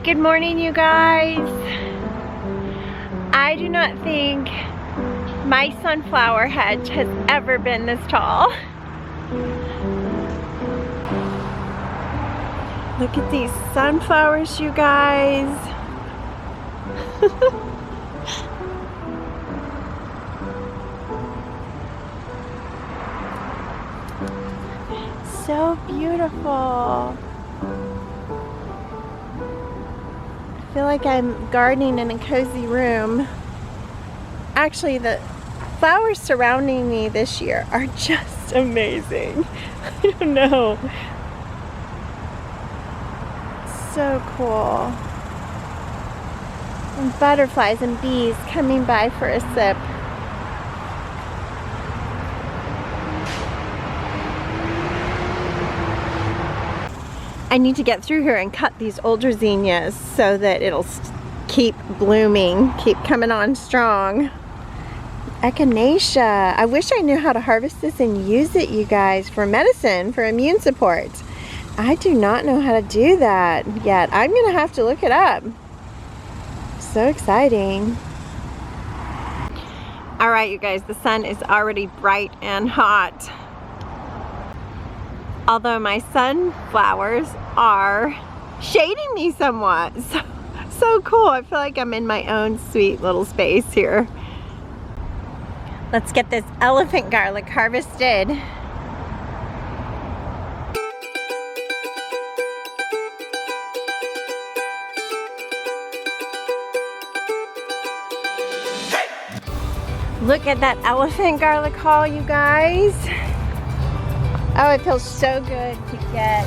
Good morning, you guys. I do not think my sunflower hedge has ever been this tall. Look at these sunflowers, you guys. So beautiful. I feel like I'm gardening in a cozy room. Actually, the flowers surrounding me this year are just amazing. I don't know. So cool. And butterflies and bees coming by for a sip. I need to get through here and cut these older zinnias so that it'll keep blooming, keep coming on strong. Echinacea. I wish I knew how to harvest this and use it, you guys, for medicine, for immune support. I do not know how to do that yet. I'm gonna have to look it up. So exciting. All right, you guys, the sun is already bright and hot. Although my sunflowers are shading me somewhat. So cool. I feel like I'm in my own sweet little space here. Let's get this elephant garlic harvested. Look at that elephant garlic haul, you guys. Oh, it feels so good to get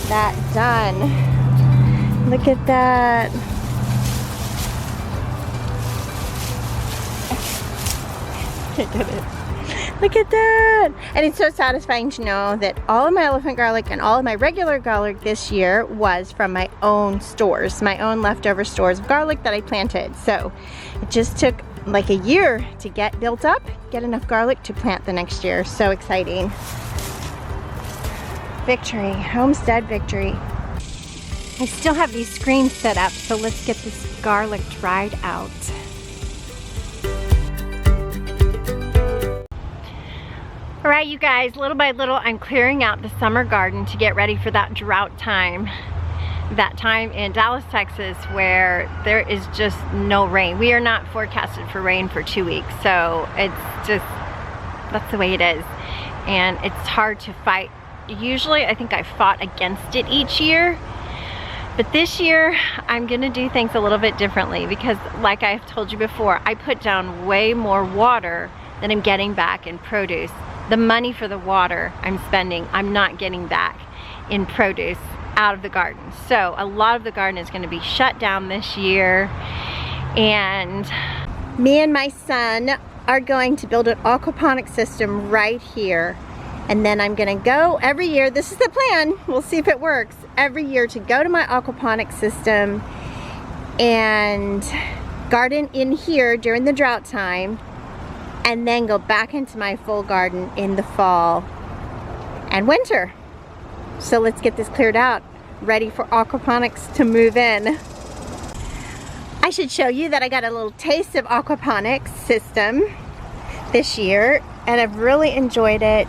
that done. Look at that. Can't get it. Look at that. And it's so satisfying to know that all of my elephant garlic and all of my regular garlic this year was from my own stores, my own leftover stores of garlic that I planted. So it just took like a year to get built up, get enough garlic to plant the next year. So exciting. Victory, homestead victory. I still have these screens set up, so let's get this garlic dried out. All right, you guys, little by little, I'm clearing out the summer garden to get ready for that drought time. That time in Dallas, Texas, where there is just no rain. We are not forecasted for rain for 2 weeks, so it's just, that's the way it is. And it's hard to fight. Usually I think I fought against it each year, but this year I'm gonna do things a little bit differently because, like I've told you before, I put down way more water than I'm getting back in produce. The money for the water I'm spending, I'm not getting back in produce out of the garden. So a lot of the garden is gonna be shut down this year, and me and my son are going to build an aquaponics system right here. And then I'm gonna go every year, this is the plan, we'll see if it works, every year to go to my aquaponics system and garden in here during the drought time, and then go back into my full garden in the fall and winter. So let's get this cleared out, ready for aquaponics to move in. I should show you that I got a little taste of aquaponics system this year, and I've really enjoyed it.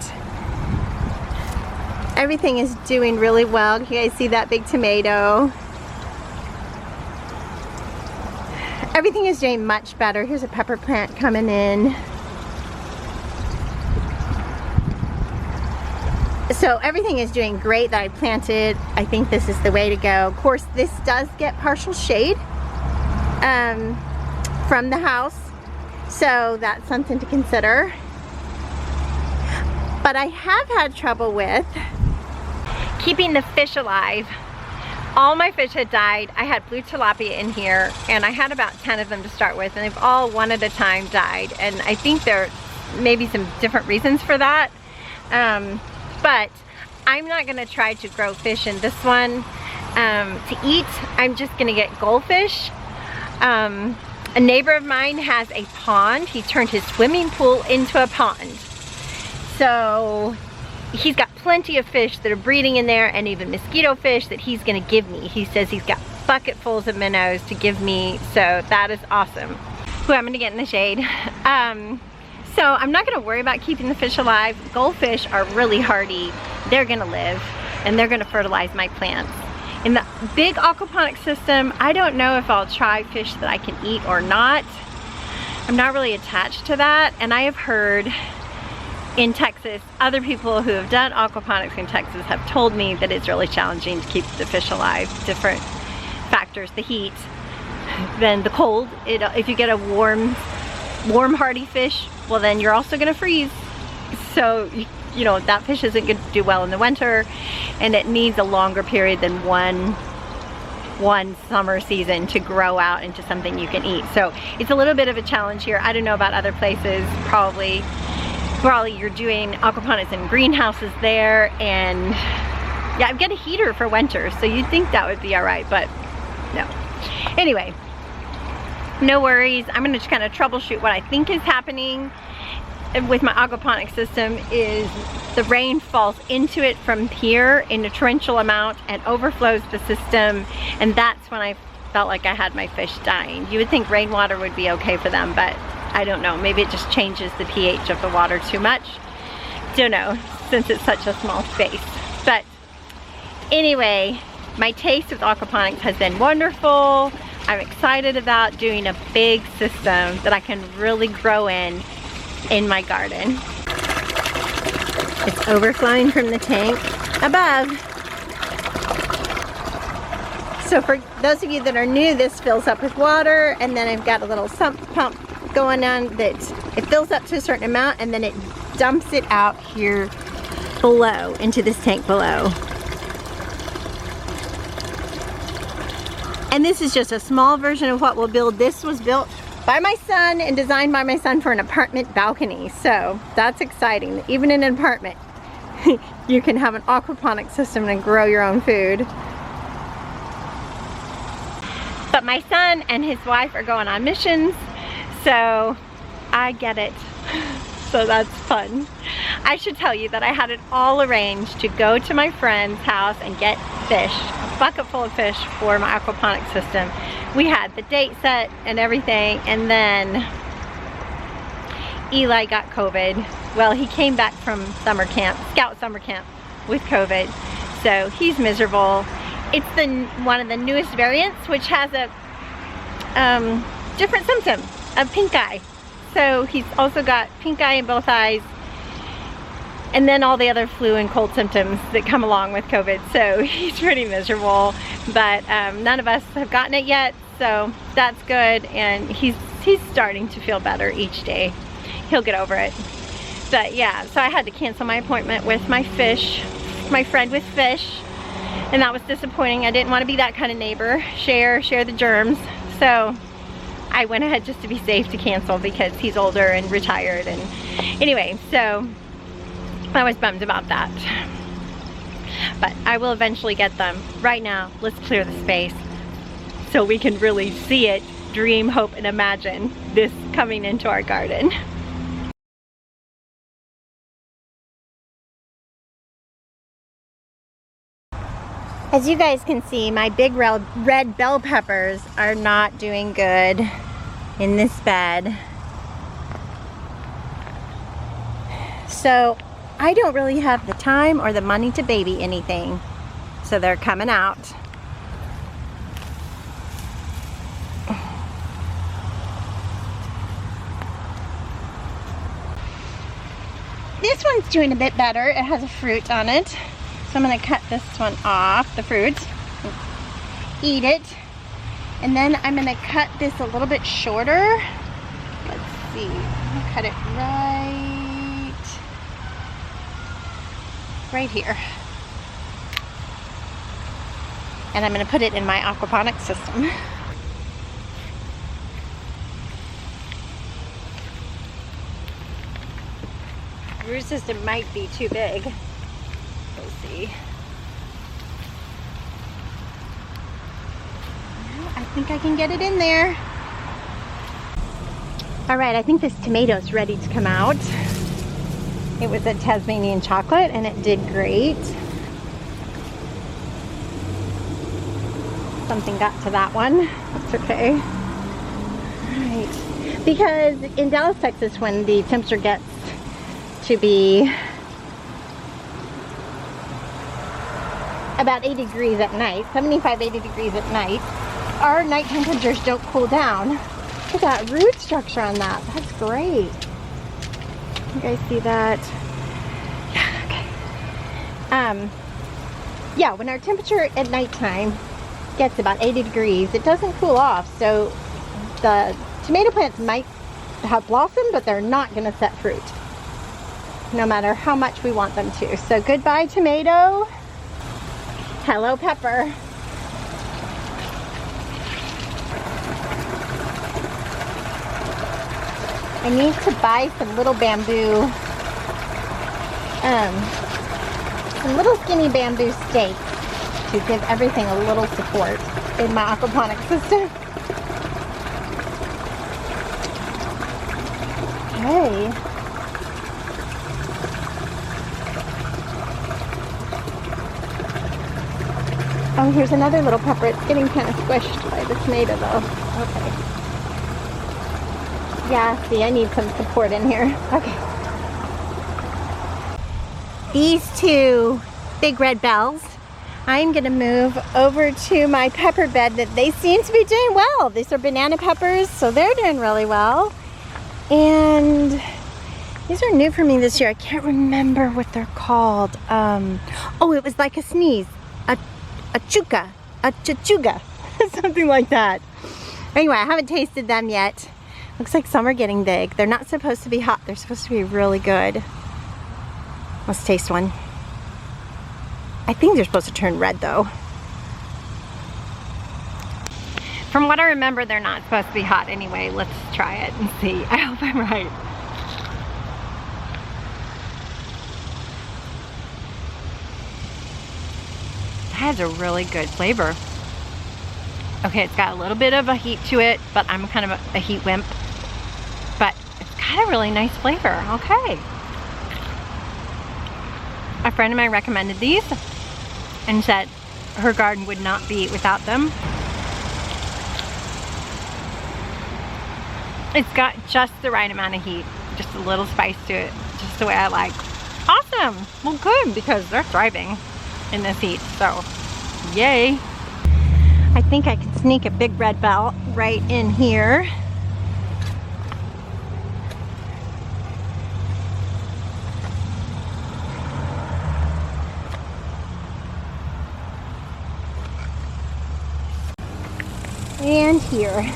Everything is doing really well. You guys see that big tomato? Everything is doing much better. Here's a pepper plant coming in. So everything is doing great that I planted. I think this is the way to go. Of course, this does get partial shade from the house, so that's something to consider. But I have had trouble with keeping the fish alive. All my fish had died. I had blue tilapia in here, and I had about 10 of them to start with, and they've all one at a time died. And I think there may be some different reasons for that. But I'm not gonna try to grow fish in this one to eat. I'm just gonna get goldfish. A neighbor of mine has a pond. He turned his swimming pool into a pond. So he's got plenty of fish that are breeding in there, and even mosquito fish that he's gonna give me. He says he's got bucketfuls of minnows to give me, so that is awesome. Ooh, I'm gonna get in the shade. So I'm not gonna worry about keeping the fish alive. Goldfish are really hardy. They're gonna live and they're gonna fertilize my plants. In the big aquaponics system, I don't know if I'll try fish that I can eat or not. I'm not really attached to that, and I have heard in Texas, other people who have done aquaponics in Texas have told me that it's really challenging to keep the fish alive. Different factors, the heat, then the cold. If you get a warm hardy fish, well then you're also gonna freeze. So, you know, that fish isn't gonna do well in the winter, and it needs a longer period than one summer season to grow out into something you can eat. So it's a little bit of a challenge here. I don't know about other places. Probably you're doing aquaponics in greenhouses there, and yeah, I've got a heater for winter, so you'd think that would be all right, but no. Anyway, no worries. I'm gonna just kind of troubleshoot what I think is happening with my aquaponics system. Is the rain falls into it from here in a torrential amount and overflows the system, and that's when I felt like I had my fish dying. You would think rainwater would be okay for them, but I don't know. Maybe it just changes the pH of the water too much. Don't know, since it's such a small space. But anyway, my taste with aquaponics has been wonderful. I'm excited about doing a big system that I can really grow in my garden. It's overflowing from the tank above. So for those of you that are new, this fills up with water, and then I've got a little sump pump going on that it fills up to a certain amount, and then it dumps it out here below into this tank below. And this is just a small version of what we'll build. This was built by my son and designed by my son for an apartment balcony. So that's exciting. Even in an apartment, you can have an aquaponic system and grow your own food. But my son and his wife are going on missions, so I get it. So that's fun. I should tell you that I had it all arranged to go to my friend's house and get fish, a bucket full of fish for my aquaponic system. We had the date set and everything, and then Eli got COVID. Well, he came back from summer camp, scout summer camp, with COVID, so he's miserable. It's one of the newest variants, which has a different symptom of pink eye. So he's also got pink eye in both eyes, and then all the other flu and cold symptoms that come along with COVID. So he's pretty miserable, but none of us have gotten it yet, so that's good, and he's starting to feel better each day. He'll get over it. But yeah, so I had to cancel my appointment with my friend with fish, and that was disappointing. I didn't want to be that kind of neighbor, share the germs. So I went ahead, just to be safe, to cancel because he's older and retired. And anyway, so I was bummed about that. But I will eventually get them. Right now, let's clear the space so we can really see it, dream, hope, and imagine this coming into our garden. As you guys can see, my big red bell peppers are not doing good in this bed. So I don't really have the time or the money to baby anything. So they're coming out. This one's doing a bit better. It has a fruit on it. So I'm going to cut this one off, the fruit, eat it, and then I'm going to cut this a little bit shorter. Let's see, I'll cut it right here. And I'm going to put it in my aquaponics system. The root system might be too big. We'll see. I think I can get it in there. All right, I think this tomato's ready to come out. It was a Tasmanian chocolate and it did great. something got to that one. That's okay. Alright. Because in Dallas, Texas, when the temperature gets to be about 80 degrees at night, 75, 80 degrees at night, our night temperatures don't cool down. Look at that root structure on that. That's great. You guys see that? Yeah, okay. Yeah, when our temperature at nighttime gets about 80 degrees, it doesn't cool off. So the tomato plants might have blossom, but they're not going to set fruit, no matter how much we want them to. So goodbye tomato. Hello pepper. I need to buy some little bamboo, some little skinny bamboo stakes to give everything a little support in my aquaponics system. Okay. Oh, here's another little pepper. It's getting kind of squished by the tomato though. Okay. Yeah, see, I need some support in here. Okay. These two big red bells, I'm gonna move over to my pepper bed that they seem to be doing well. These are banana peppers, so they're doing really well. And these are new for me this year. I can't remember what they're called. Oh, it was like a sneeze. A chachuga, something like that. Anyway, I haven't tasted them yet. Looks like some are getting big. They're not supposed to be hot. They're supposed to be really good. Let's taste one. I think they're supposed to turn red though. From what I remember, they're not supposed to be hot anyway. Let's try it and see. I hope I'm right. That has a really good flavor. Okay, it's got a little bit of a heat to it, but I'm kind of a heat wimp. But it's got a really nice flavor. Okay. A friend of mine recommended these and said her garden would not be without them. It's got just the right amount of heat, just a little spice to it, just the way I like. Awesome. Well, good, because they're thriving in this heat, so yay. I think I can sneak a big red bell right in here. And here.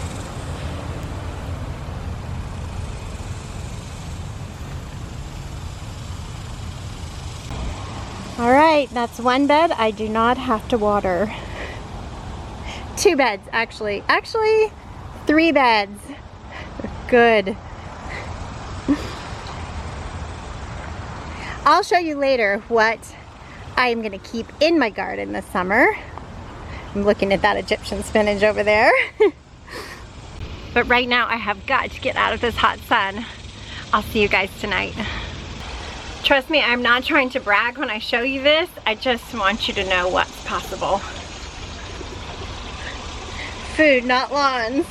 All right, that's one bed I do not have to water. Two beds, actually. Actually, 3 beds. Good. I'll show you later what I'm gonna keep in my garden this summer. I'm looking at that Egyptian spinach over there. But right now I have got to get out of this hot sun. I'll see you guys tonight. Trust me, I'm not trying to brag when I show you this. I just want you to know what's possible. Food, not lawns.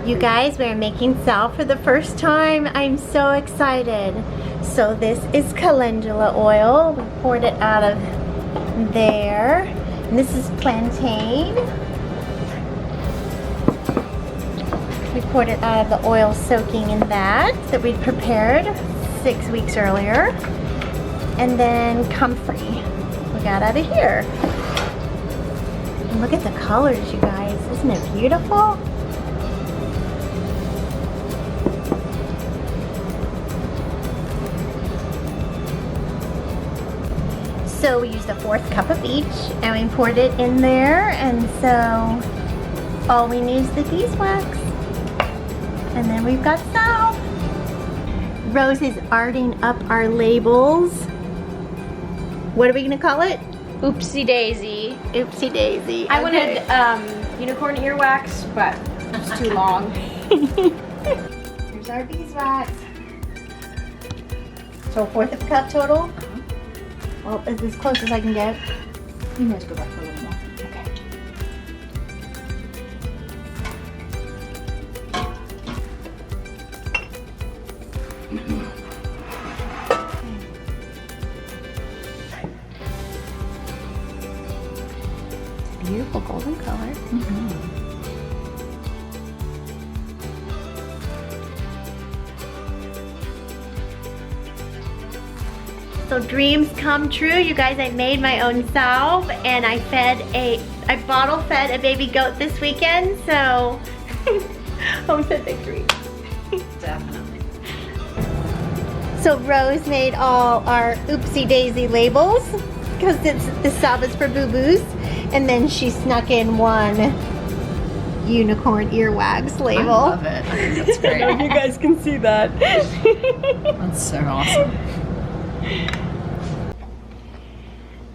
You guys, we're making salve for the first time. I'm so excited. So this is calendula oil. We poured it out of there. And this is plantain. We poured it out of the oil soaking in that we'd prepared 6 weeks earlier. And then comfrey we got out of here. And look at the colors, you guys. Isn't it beautiful? So we used a 1/4 cup of each and we poured it in there, and so all we need is the beeswax. And then we've got salve. Rose is arting up our labels. What are we gonna call it? Oopsie daisy. Oopsie daisy. I wanted unicorn earwax, but it's too long. Here's our beeswax. So 1/4 of a cup total. Well, it's as close as I can get. You guys go back for a little more. Okay. beautiful golden color. So dreams come true, you guys. I made my own salve, and I bottle fed a baby goat this weekend, so homestead victory. Definitely. So Rose made all our oopsie daisy labels because the salve is for boo-boos, and then she snuck in one unicorn earwax label. I love it. I think that's great. I don't know if you guys can see that. That's so awesome.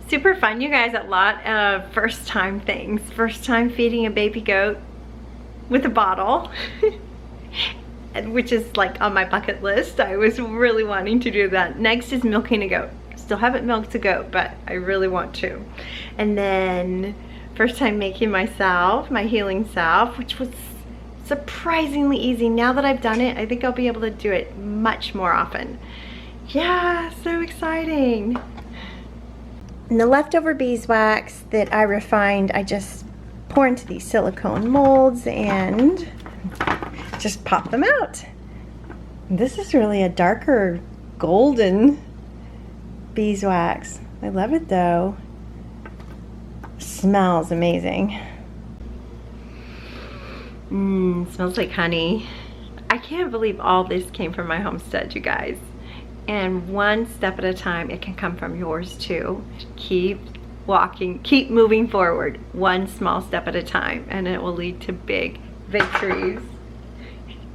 Super fun, you guys. A lot of first time things. First time feeding a baby goat with a bottle, which is like on my bucket list. I was really wanting to do that. Next is milking a goat. Still haven't milked a goat, but I really want to. And then first time making my salve, my healing salve, which was surprisingly easy. Now that I've done it, I think I'll be able to do it much more often. Yeah, so exciting. And the leftover beeswax that I refined, I just pour into these silicone molds and just pop them out. This is really a darker golden beeswax. I love it though. Smells amazing. Smells like honey. I can't believe all this came from my homestead, you guys. And one step at a time, it can come from yours too. Keep walking, keep moving forward, one small step at a time, and it will lead to big victories.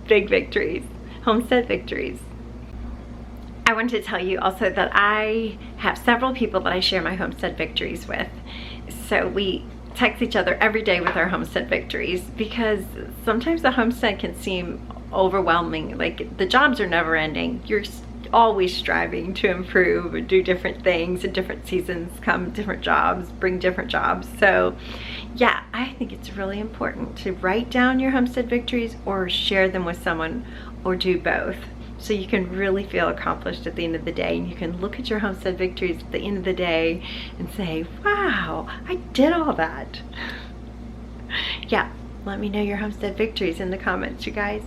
Big victories, homestead victories. I wanted to tell you also that I have several people that I share my homestead victories with. So we text each other every day with our homestead victories, because sometimes the homestead can seem overwhelming. Like, the jobs are never ending. You're always striving to improve and do different things, and different seasons come different jobs, bring different jobs. So yeah, I think it's really important to write down your homestead victories or share them with someone, or do both, so you can really feel accomplished at the end of the day. And you can look at your homestead victories at the end of the day and say, wow, I did all that. Yeah, let me know your homestead victories in the comments, you guys.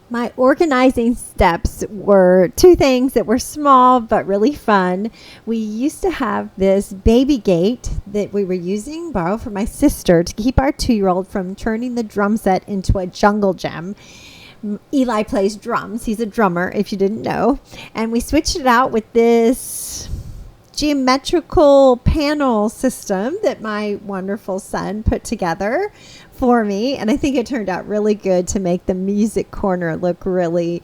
My organizing steps were two things that were small but really fun. We used to have this baby gate that we were using, borrowed from my sister, to keep our 2-year-old from turning the drum set into a jungle gym. Eli plays drums. He's a drummer, if you didn't know. And we switched it out with this geometrical panel system that my wonderful son put together for me, and I think it turned out really good to make the music corner look really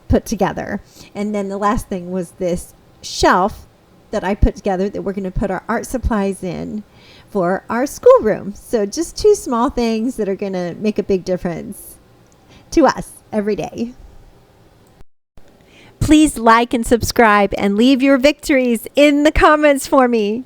put together. And then the last thing was this shelf that I put together that we're going to put our art supplies in for our schoolroom. So just two small things that are going to make a big difference to us every day. Please like and subscribe and leave your victories in the comments for me.